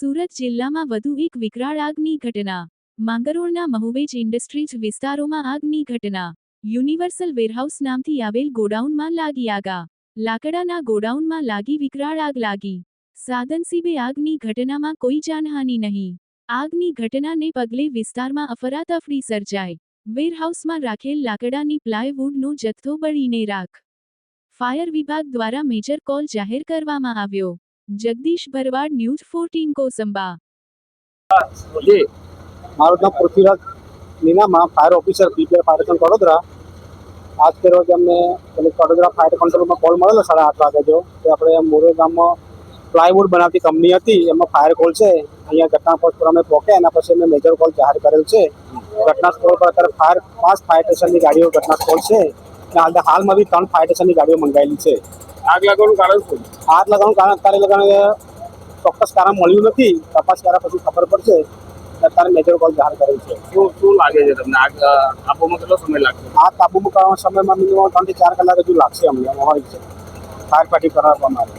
સુરત જિલ્લામાં વધુ એક વિકરાળ આગની ઘટના. માંગરોળના મહુવેજ ઇન્ડસ્ટ્રીઝ વિસ્તારોમાં આગની ઘટના. યુનિવર્સલ વેરહાઉસ નામથી આવેલ ગોડાઉનમાં લાગી આગ. લાકડાના ગોડાઉનમાં લાગી વિકરાળ આગ લાગી. સાદનસીબે આગની ઘટનામાં કોઈ જાનહાનિ નહીં. આગની ઘટનાને પગલે વિસ્તારમાં અફરાતફરી સર્જાઈ. વેરહાઉસમાં રાખેલ લાકડાની પ્લાયવુડનો જથ્થો બળીને રાખ. ફાયર વિભાગ દ્વારા મેજર કોલ જાહેર કરવામાં આવ્યો. જગદીશ ભરવાડ, ન્યૂઝ 14 કોસંબા. જી, મારું નામ પૃથ્વીરાજ મીનામાં, fire officer PPR fire station Vadodara. આજ કે રોજ અમને વડોદરા ફાયર કંટ્રોલમાં કોલ મળેલો 8:30 વાગે જો કે આપણે મોરે ગામમાં પ્લાયવુડ બનાવતી કંપની હતી, એમાં ફાયર કોલ છે. અહીંયા ઘટના સ્થળ પર અમે પહોંચ્યા, એના પછી અમે મેજર કોલ જાહેર કરેલ છે. ઘટના સ્થળ પર અત્યારે 5 ફાયર સ્ટેશનની ગાડીઓ ઘટના સ્થળ છે. હાલમાં બી 3 ફાયર સ્ટેશનની ગાડીઓ મંગાવેલી છે. આગ લાગવાનું કારણ શું? આગ લાગવાનું કારણ અત્યારે લગાને ચોક્કસ કારણ મળ્યું નથી. તપાસ કર્યા પછી ખબર પડશે. અત્યારે મેજર કોલ જાહેર કરેલ છે. શું લાગે છે તમને? આગ કાબૂમાં કેટલો સમય લાગશે? આગ કાબૂમાં કરવાના સમયમાં મિનિમમ 3 થી 4 કલાક હજુ લાગશે. અમને અમારી છે ફાયર પાર્ટી કરાવવા માટે.